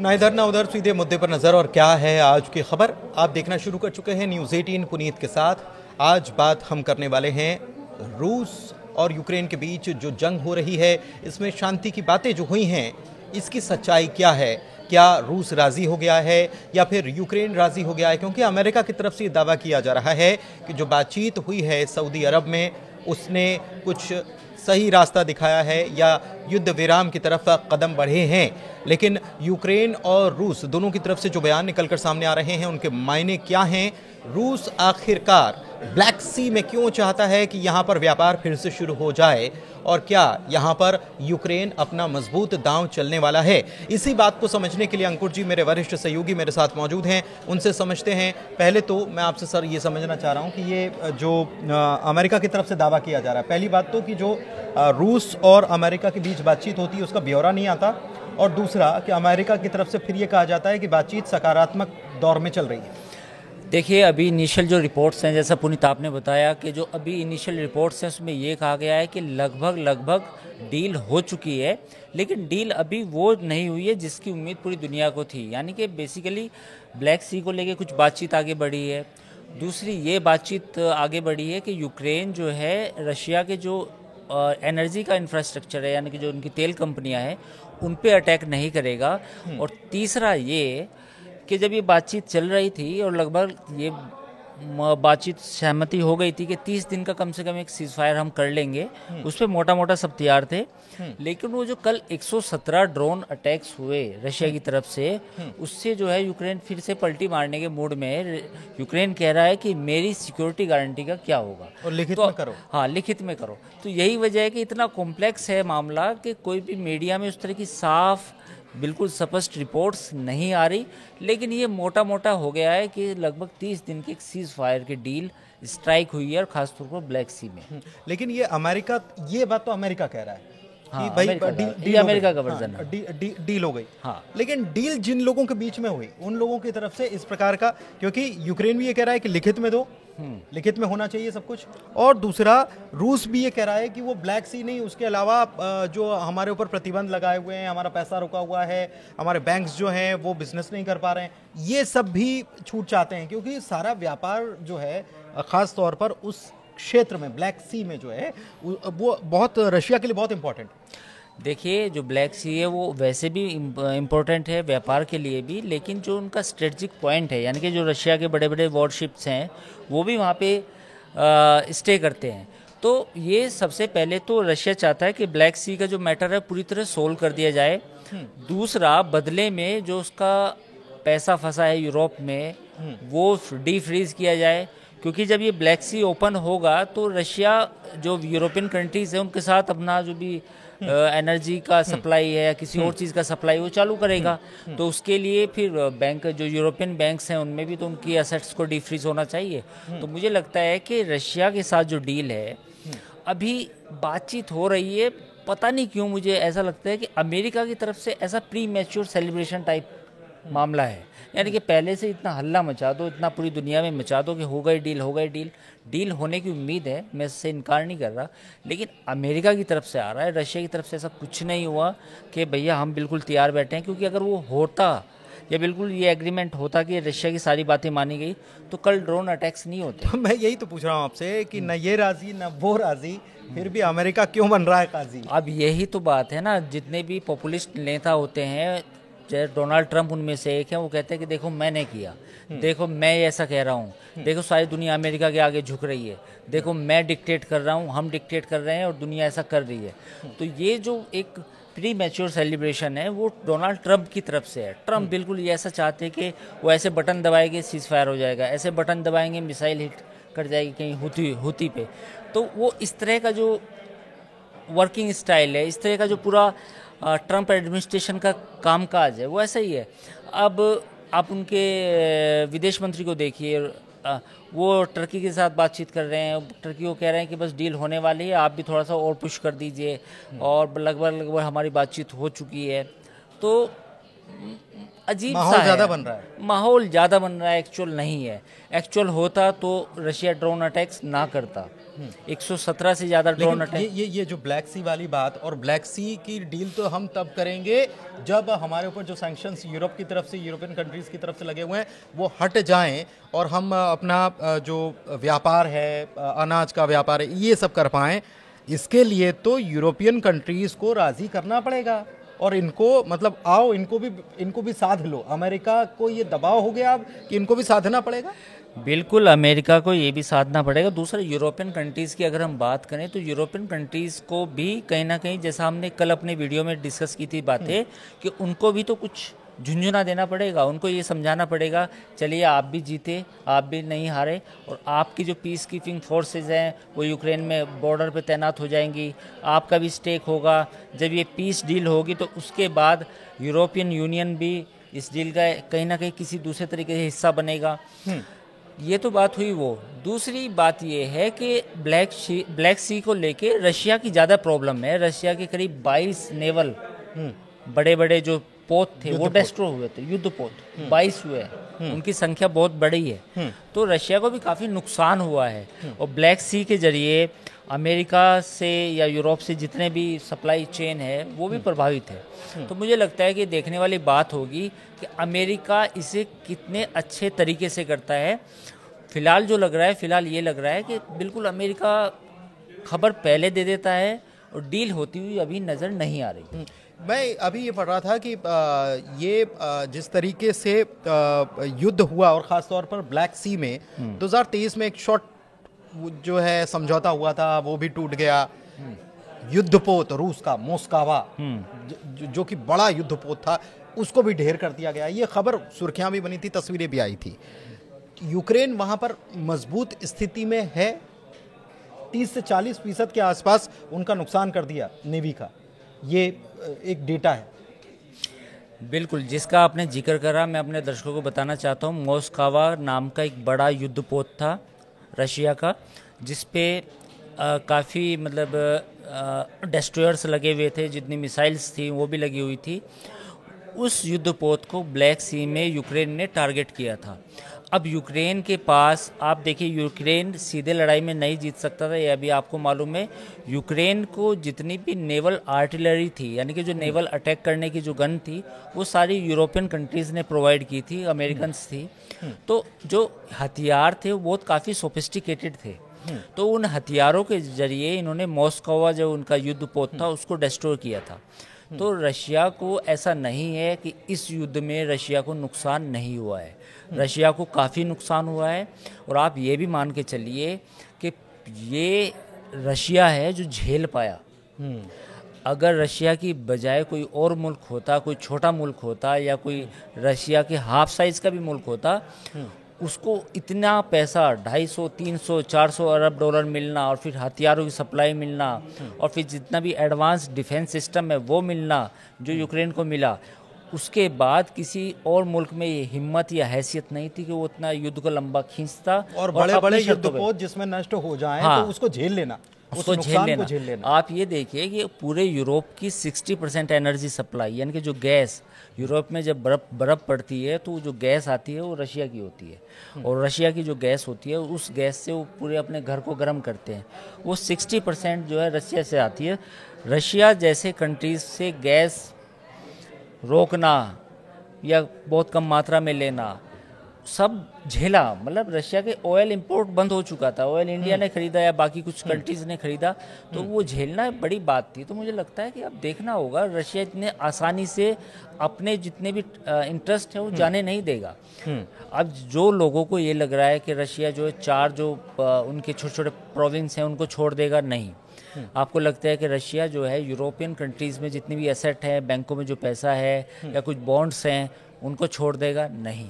ना इधर ना उधर, सीधे मुद्दे पर नजर। और क्या है आज की खबर, आप देखना शुरू कर चुके हैं न्यूज़ 18 पुनीत के साथ। आज बात हम करने वाले हैं रूस और यूक्रेन के बीच जो जंग हो रही है, इसमें शांति की बातें जो हुई हैं, इसकी सच्चाई क्या है। क्या रूस राजी हो गया है या फिर यूक्रेन राजी हो गया है? क्योंकि अमेरिका की तरफ से दावा किया जा रहा है कि जो बातचीत हुई है सऊदी अरब में, उसने कुछ सही रास्ता दिखाया है या युद्ध विराम की तरफ कदम बढ़े हैं। लेकिन यूक्रेन और रूस दोनों की तरफ से जो बयान निकलकर सामने आ रहे हैं, उनके मायने क्या हैं? रूस आखिरकार ब्लैक सी में क्यों चाहता है कि यहाँ पर व्यापार फिर से शुरू हो जाए, और क्या यहाँ पर यूक्रेन अपना मजबूत दांव चलने वाला है? इसी बात को समझने के लिए अंकुर जी, मेरे वरिष्ठ सहयोगी, मेरे साथ मौजूद हैं। उनसे समझते हैं। पहले तो मैं आपसे सर ये समझना चाह रहा हूँ कि ये जो अमेरिका की तरफ से दावा किया जा रहा है, पहली बात तो कि जो रूस और अमेरिका के बीच बातचीत होती है उसका ब्यौरा नहीं आता, और दूसरा कि अमेरिका की तरफ से फिर ये कहा जाता है कि बातचीत सकारात्मक दौर में चल रही है। देखिए, अभी इनिशियल जो रिपोर्ट्स हैं, जैसा पुनीत आपने बताया कि जो अभी इनिशियल रिपोर्ट्स हैं उसमें ये कहा गया है कि लगभग डील हो चुकी है, लेकिन डील अभी वो नहीं हुई है जिसकी उम्मीद पूरी दुनिया को थी। यानी कि बेसिकली ब्लैक सी को लेके कुछ बातचीत आगे बढ़ी है। दूसरी ये बातचीत आगे बढ़ी है कि यूक्रेन जो है रशिया के जो एनर्जी का इंफ्रास्ट्रक्चर है, यानी कि जो उनकी तेल कंपनियां हैं, उन पे अटैक नहीं करेगा। और तीसरा ये कि जब ये बातचीत चल रही थी और लगभग ये बातचीत सहमति हो गई थी कि 30 दिन का कम से कम एक सीज फायर हम कर लेंगे, उस पर मोटा मोटा सब तैयार थे। लेकिन वो जो कल 117 ड्रोन अटैक्स हुए रशिया की तरफ से, उससे जो है यूक्रेन फिर से पलटी मारने के मूड में है। यूक्रेन कह रहा है कि मेरी सिक्योरिटी गारंटी का क्या होगा, और लिखित तो में करो। हाँ, लिखित में करो। तो यही वजह है कि इतना कॉम्प्लेक्स है मामला कि कोई भी मीडिया में उस तरह की साफ बिल्कुल स्पष्ट रिपोर्ट्स नहीं आ रही। लेकिन ये मोटा मोटा हो गया है कि लगभग 30 दिन की एक सीज फायर की डील स्ट्राइक हुई है, और खासतौर पर ब्लैक सी में। लेकिन ये अमेरिका, ये बात तो अमेरिका कह रहा है हाँ, कि भाई ये अमेरिका का वर्जन है। डील हो गई। हाँ, लेकिन डील जिन लोगों के बीच में हुई, उन लोगों की तरफ से इस प्रकार का, क्योंकि यूक्रेन भी ये कह रहा है कि लिखित में दो, लिखित में होना चाहिए सब कुछ, और दूसरा रूस भी ये कह रहा है कि वो ब्लैक सी नहीं, उसके अलावा जो हमारे ऊपर प्रतिबंध लगाए हुए हैं, हमारा पैसा रुका हुआ है, हमारे बैंक्स जो हैं वो बिजनेस नहीं कर पा रहे हैं, ये सब भी छूट चाहते हैं। क्योंकि सारा व्यापार जो है खास तौर पर उस क्षेत्र में, ब्लैक सी में जो है, वो बहुत रशिया के लिए बहुत इंपॉर्टेंट। देखिए, जो ब्लैक सी है वो वैसे भी इम्पोर्टेंट है व्यापार के लिए भी, लेकिन जो उनका स्ट्रेटजिक पॉइंट है, यानी कि जो रशिया के बड़े बड़े वॉरशिप्स हैं वो भी वहाँ पे स्टे करते हैं। तो ये सबसे पहले तो रशिया चाहता है कि ब्लैक सी का जो मैटर है पूरी तरह सोल्व कर दिया जाए। दूसरा, बदले में जो उसका पैसा फंसा है यूरोप में, वो डी फ्रीज किया जाए। क्योंकि जब ये ब्लैक सी ओपन होगा तो रशिया जो यूरोपियन कंट्रीज है उनके साथ अपना जो भी एनर्जी का सप्लाई है या किसी और चीज़ का सप्लाई वो चालू करेगा। तो उसके लिए फिर बैंक, जो यूरोपियन बैंक्स हैं, उनमें भी तो उनकी एसेट्स को डीफ्रीज होना चाहिए। तो मुझे लगता है कि रशिया के साथ जो डील है, अभी बातचीत हो रही है। पता नहीं क्यों मुझे ऐसा लगता है कि अमेरिका की तरफ से ऐसा प्री मैच्योर सेलिब्रेशन टाइप मामला है। यानी कि पहले से इतना हल्ला मचा दो, इतना पूरी दुनिया में मचा दो कि हो गई डील, हो गई डील। डील होने की उम्मीद है, मैं इससे इनकार नहीं कर रहा, लेकिन अमेरिका की तरफ से आ रहा है, रशिया की तरफ से ऐसा कुछ नहीं हुआ कि भैया हम बिल्कुल तैयार बैठे हैं। क्योंकि अगर वो होता या बिल्कुल ये एग्रीमेंट होता कि रशिया की सारी बातें मानी गई, तो कल ड्रोन अटैक्स नहीं होते। तो मैं यही तो पूछ रहा हूँ आपसे कि न ये राजी न वो राजी, फिर भी अमेरिका क्यों बन रहा है काजी? अब यही तो बात है ना, जितने भी पॉपुलिस्ट नेता होते हैं, चाहे डोनाल्ड ट्रंप उनमें से एक है, वो कहते हैं कि देखो मैंने किया, देखो मैं ऐसा कह रहा हूँ, देखो सारी दुनिया अमेरिका के आगे झुक रही है, देखो मैं डिक्टेट कर रहा हूँ, हम डिक्टेट कर रहे हैं और दुनिया ऐसा कर रही है। तो ये जो एक प्री मैच्योर सेलिब्रेशन है वो डोनाल्ड ट्रंप की तरफ से है। ट्रंप बिल्कुल ये ऐसा चाहते हैं कि वो ऐसे बटन दबाएंगे सीज फायर हो जाएगा, ऐसे बटन दबाएंगे मिसाइल हिट कर जाएगी कहीं हुती पे। तो वो इस तरह का जो वर्किंग स्टाइल है, इस तरह का जो पूरा ट्रंप एडमिनिस्ट्रेशन का कामकाज है, वो ऐसा ही है। अब आप उनके विदेश मंत्री को देखिए, वो टर्की के साथ बातचीत कर रहे हैं, टर्की को कह रहे हैं कि बस डील होने वाली है, आप भी थोड़ा सा और पुश कर दीजिए, और लगभग हमारी बातचीत हो चुकी है। तो अजीब माहौल सा है। ज़्यादा बन रहा है। माहौल ज़्यादा बन रहा है, एक्चुअल नहीं है। एक्चुअल होता तो रशिया ड्रोन अटैक्स ना करता। 117 से ज़्यादा ड्रोन लेकिन अटैक। ये जो ब्लैक सी वाली बात, और ब्लैक सी की डील तो हम तब करेंगे जब हमारे ऊपर जो सैंक्शंस यूरोप की तरफ से, यूरोपियन कंट्रीज़ की तरफ से लगे हुए हैं वो हट जाएं, और हम अपना जो व्यापार है, अनाज का व्यापार है, ये सब कर पाएं। इसके लिए तो यूरोपियन कंट्रीज़ को राज़ी करना पड़ेगा, और इनको मतलब आओ इनको भी साध लो। अमेरिका को ये दबाव हो गया अब कि इनको भी साधना पड़ेगा। बिल्कुल, अमेरिका को ये भी साधना पड़ेगा। दूसरा, यूरोपियन कंट्रीज़ की अगर हम बात करें तो यूरोपियन कंट्रीज़ को भी कहीं ना कहीं, जैसा हमने कल अपने वीडियो में डिस्कस की थी बातें, कि उनको भी तो कुछ झुंझुना देना पड़ेगा। उनको ये समझाना पड़ेगा, चलिए आप भी जीते, आप भी नहीं हारे, और आपकी जो पीस कीपिंग फोर्सेज हैं वो यूक्रेन में बॉर्डर पे तैनात हो जाएंगी, आपका भी स्टेक होगा। जब ये पीस डील होगी तो उसके बाद यूरोपियन यूनियन भी इस डील का कहीं ना कहीं किसी दूसरे तरीके से हिस्सा बनेगा। ये तो बात हुई वो। दूसरी बात ये है कि ब्लैक सी को लेके रशिया की ज़्यादा प्रॉब्लम है। रशिया के करीब 22 नेवल बड़े बड़े जो पोत थे वो डिस्ट्रॉय हुए थे, युद्ध पोत 22 हुए हैं। उनकी संख्या बहुत बड़ी है, तो रशिया को भी काफ़ी नुकसान हुआ है। और ब्लैक सी के जरिए अमेरिका से या यूरोप से जितने भी सप्लाई चेन है वो भी प्रभावित है। तो मुझे लगता है कि देखने वाली बात होगी कि अमेरिका इसे कितने अच्छे तरीके से करता है। फिलहाल जो लग रहा है, फिलहाल ये लग रहा है कि बिल्कुल अमेरिका खबर पहले दे देता है और डील होती हुई अभी नज़र नहीं आ रही। मैं अभी ये पढ़ रहा था कि जिस तरीके से युद्ध हुआ, और ख़ास तौर पर ब्लैक सी में 2023 में एक शॉर्ट जो है समझौता हुआ था, वो भी टूट गया। युद्धपोत रूस का मोस्कावा, जो कि बड़ा युद्धपोत था, उसको भी ढेर कर दिया गया। ये खबर सुर्खियां भी बनी थी, तस्वीरें भी आई थी। यूक्रेन वहां पर मजबूत स्थिति में है। 30 से 40% के आसपास उनका नुकसान कर दिया नेवी का, ये एक डेटा है। बिल्कुल, जिसका आपने जिक्र करा, मैं अपने दर्शकों को बताना चाहता हूँ। मोस्कावा नाम का एक बड़ा युद्धपोत था रशिया का, जिस पे काफ़ी मतलब डेस्ट्रॉयर्स लगे हुए थे, जितनी मिसाइल्स थी वो भी लगी हुई थी। उस युद्धपोत को ब्लैक सी में यूक्रेन ने टारगेट किया था। अब यूक्रेन के पास, आप देखिए, यूक्रेन सीधे लड़ाई में नहीं जीत सकता था, ये अभी आपको मालूम है। यूक्रेन को जितनी भी नेवल आर्टिलरी थी, यानी कि जो नेवल अटैक करने की जो गन थी, वो सारी यूरोपियन कंट्रीज़ ने प्रोवाइड की थी, अमेरिकन्स थी। तो जो हथियार थे वो बहुत काफ़ी सोफिस्टिकेटेड थे। तो उन हथियारों के जरिए इन्होंने मॉस्कोवा, जो उनका युद्धपोत था, उसको डिस्ट्रॉय किया था। तो रशिया को ऐसा नहीं है कि इस युद्ध में रशिया को नुकसान नहीं हुआ है, रशिया को काफ़ी नुकसान हुआ है। और आप ये भी मान के चलिए कि ये रशिया है जो झेल पाया। अगर रशिया की बजाय कोई और मुल्क होता, कोई छोटा मुल्क होता, या कोई रशिया के हाफ साइज़ का भी मुल्क होता, उसको इतना पैसा 250, 300, 400 अरब डॉलर मिलना, और फिर हथियारों की सप्लाई मिलना, और फिर जितना भी एडवांस डिफेंस सिस्टम है वो मिलना जो यूक्रेन को मिला, उसके बाद किसी और मुल्क में ये हिम्मत या हैसियत नहीं थी कि वो उतना युद्ध को लंबा खींचता और बड़े बड़े युद्धपोत जिसमें नष्ट हो जाएं, हाँ, तो उसको झेल लेना, उसको झेल लेना। आप ये देखिए कि पूरे यूरोप की 60% एनर्जी सप्लाई, यानी कि जो गैस यूरोप में जब बर्फ़ पड़ती है तो जो गैस आती है वो रशिया की होती है, और रशिया की जो गैस होती है उस गैस से वो पूरे अपने घर को गर्म करते हैं। वो 60% जो है रशिया से आती है। रशिया जैसे कंट्रीज से गैस रोकना या बहुत कम मात्रा में लेना सब झेला। मतलब रशिया के ऑयल इंपोर्ट बंद हो चुका था, ऑयल इंडिया ने खरीदा या बाकी कुछ कंट्रीज ने खरीदा, तो वो झेलना बड़ी बात थी। तो मुझे लगता है कि अब देखना होगा, रशिया इतने आसानी से अपने जितने भी इंटरेस्ट है वो जाने नहीं देगा। अब जो लोगों को ये लग रहा है कि रशिया जो है 4 जो उनके छोटे छोटे प्रोविंस हैं उनको छोड़ देगा, नहीं। आपको लगता है कि रशिया जो है यूरोपियन कंट्रीज़ में जितनी भी एसेट है, बैंकों में जो पैसा है या कुछ बॉन्ड्स हैं, उनको छोड़ देगा? नहीं।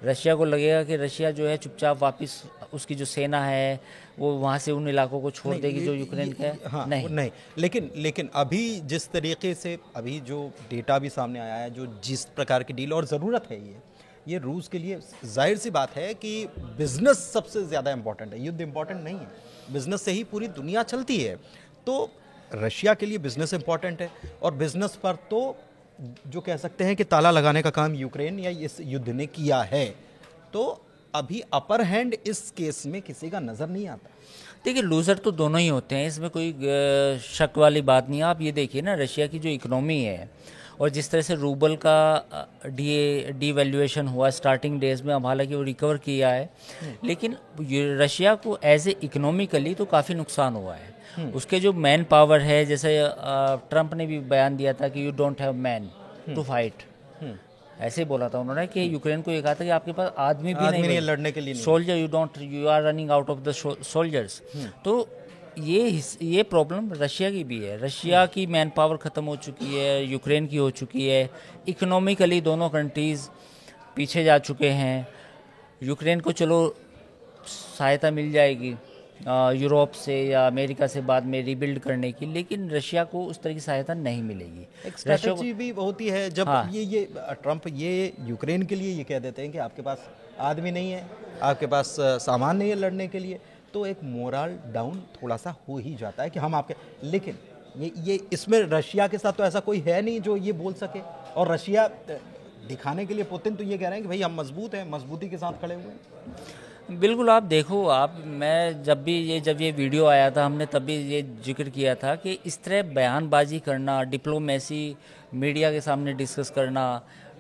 रशिया को लगेगा कि रशिया जो है चुपचाप वापस उसकी जो सेना है वो वहाँ से उन इलाकों को छोड़ देगी जो यूक्रेन का है। हाँ, नहीं। लेकिन अभी जिस तरीके से अभी जो डेटा भी सामने आया है, जो जिस प्रकार की डील और ज़रूरत है, ये रूस के लिए जाहिर सी बात है कि बिजनेस सबसे ज़्यादा इम्पोर्टेंट है, युद्ध इम्पोर्टेंट नहीं है। बिजनेस से ही पूरी दुनिया चलती है, तो रशिया के लिए बिजनेस इम्पोर्टेंट है, और बिजनेस पर तो जो कह सकते हैं कि ताला लगाने का काम यूक्रेन या इस युद्ध ने किया है, तो अभी अपर हैंड इस केस में किसी का नज़र नहीं आता। देखिए, लूज़र तो दोनों ही होते हैं, इसमें कोई शक वाली बात नहीं है। आप ये देखिए ना, रशिया की जो इकोनॉमी है और जिस तरह से रूबल का डीवैल्यूएशन हुआ स्टार्टिंग डेज में, अब हालांकि वो रिकवर किया है, लेकिन रशिया को एज ए इकोनॉमिकली तो काफ़ी नुकसान हुआ है। उसके जो मैन पावर है, जैसे ट्रंप ने भी बयान दिया था कि you don't have man to fight, ऐसे बोला था उन्होंने कि यूक्रेन को ये कहा था कि आपके पास आदमी भी नहीं है लड़ने के लिए, soldier you are running out of the soldiers. तो ये प्रॉब्लम रशिया की भी है। रशिया की मैन पावर ख़त्म हो चुकी है, यूक्रेन की हो चुकी है, इकोनॉमिकली दोनों कंट्रीज़ पीछे जा चुके हैं। यूक्रेन को चलो सहायता मिल जाएगी यूरोप से या अमेरिका से बाद में रीबिल्ड करने की, लेकिन रशिया को उस तरह की सहायता नहीं मिलेगी। एक स्ट्रेटजी भी होती है जब ये ट्रंप ये यूक्रेन के लिए ये कह देते हैं कि आपके पास आदमी नहीं है, आपके पास सामान नहीं है लड़ने के लिए, तो एक मोरल डाउन थोड़ा सा हो ही जाता है कि हम आपके, लेकिन ये इसमें रशिया के साथ तो ऐसा कोई है नहीं जो ये बोल सके। और रशिया दिखाने के लिए पुतिन तो ये कह रहे हैं कि भाई हम मजबूत हैं, मजबूती के साथ खड़े हुए हैं। बिल्कुल, आप देखो, मैं जब ये वीडियो आया था, हमने तभी ये जिक्र किया था कि इस तरह बयानबाजी करना, डिप्लोमेसी मीडिया के सामने डिस्कस करना,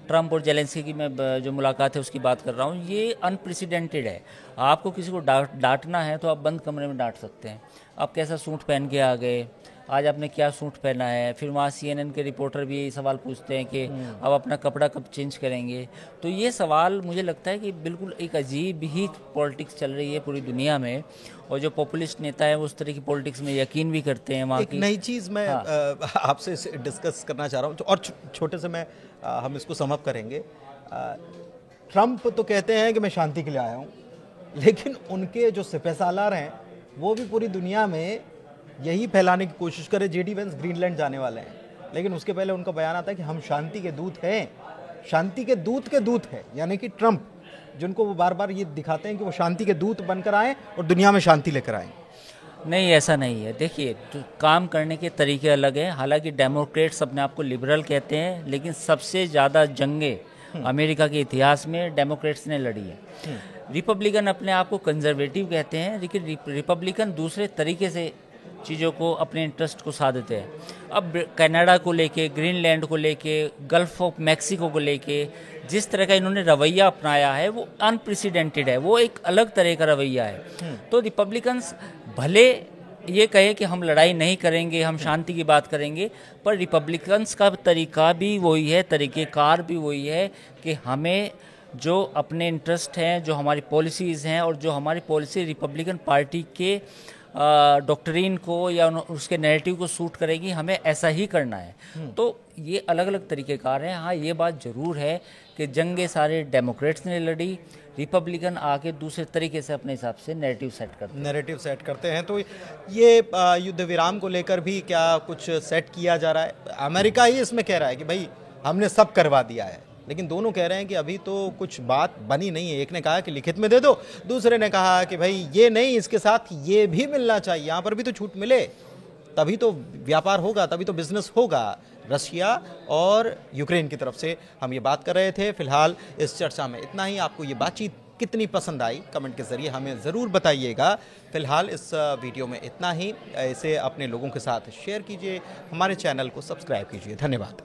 ट्रंप और जेलेंस्की की मैं जो मुलाकात है उसकी बात कर रहा हूँ, ये अनप्रेसिडेंटेड है। आपको किसी को डांटना है तो आप बंद कमरे में डांट सकते हैं। आप कैसा सूट पहन के आ गए, आज आपने क्या सूट पहना है, फिर वहाँ CNN के रिपोर्टर भी सवाल पूछते हैं कि अब अपना कपड़ा कब चेंज करेंगे। तो ये सवाल मुझे लगता है कि बिल्कुल एक अजीब ही पॉलिटिक्स चल रही है पूरी दुनिया में, और जो पॉपुलिस्ट नेता है वो उस तरह की पॉलिटिक्स में यकीन भी करते हैं। वहाँ की नई चीज़ मैं आपसे डिस्कस करना चाह रहा हूँ, और छोटे से हम इसको समअप करेंगे। ट्रंप तो कहते हैं कि मैं शांति के लिए आया हूँ, लेकिन उनके जो सिपहसालार हैं वो भी पूरी दुनिया में यही फैलाने की कोशिश करे। JD वेंस ग्रीनलैंड जाने वाले हैं, लेकिन उसके पहले उनका बयान आता है कि हम शांति के दूत हैं, शांति के दूत हैं, यानी कि ट्रंप, जिनको वो बार बार ये दिखाते हैं कि वो शांति के दूत बनकर आए और दुनिया में शांति लेकर आए। नहीं, ऐसा नहीं है। देखिए, तो काम करने के तरीके अलग हैं। हालांकि डेमोक्रेट्स अपने आप को लिबरल कहते हैं, लेकिन सबसे ज़्यादा जंगें अमेरिका के इतिहास में डेमोक्रेट्स ने लड़ी है। रिपब्लिकन अपने आप को कंजर्वेटिव कहते हैं, लेकिन रिपब्लिकन दूसरे तरीके से चीज़ों को, अपने इंटरेस्ट को साधते हैं। अब कनाडा को लेके, ग्रीनलैंड को लेके, गल्फ ऑफ मैक्सिको को लेके जिस तरह का इन्होंने रवैया अपनाया है वो अनप्रेसिडेंटेड है, वो एक अलग तरह का रवैया है। तो रिपब्लिकन्स भले ये कहे कि हम लड़ाई नहीं करेंगे, हम शांति की बात करेंगे, पर रिपब्लिकन्स का तरीका भी वही है, तरीक़ेकार भी वही है कि हमें जो अपने इंटरेस्ट हैं, जो हमारी पॉलिसीज़ हैं और जो हमारी पॉलिसी रिपब्लिकन पार्टी के डॉक्ट्रिन को या उसके नैरेटिव को सूट करेगी, हमें ऐसा ही करना है। तो ये अलग अलग तरीक़ेकार हैं। हाँ, ये बात ज़रूर है कि जंगे सारे डेमोक्रेट्स ने लड़ी, रिपब्लिकन आके दूसरे तरीके से अपने हिसाब से नैरेटिव सेट करते हैं। तो ये युद्ध विराम को लेकर भी क्या कुछ सेट किया जा रहा है? अमेरिका ही इसमें कह रहा है कि भाई हमने सब करवा दिया है, लेकिन दोनों कह रहे हैं कि अभी तो कुछ बात बनी नहीं है। एक ने कहा कि लिखित में दे दो, दूसरे ने कहा कि भाई ये नहीं, इसके साथ ये भी मिलना चाहिए, यहाँ पर भी तो छूट मिले, तभी तो व्यापार होगा, तभी तो बिजनेस होगा। रशिया और यूक्रेन की तरफ से हम ये बात कर रहे थे। फिलहाल इस चर्चा में इतना ही। आपको ये बातचीत कितनी पसंद आई कमेंट के जरिए हमें ज़रूर बताइएगा। फिलहाल इस वीडियो में इतना ही। इसे अपने लोगों के साथ शेयर कीजिए, हमारे चैनल को सब्सक्राइब कीजिए। धन्यवाद।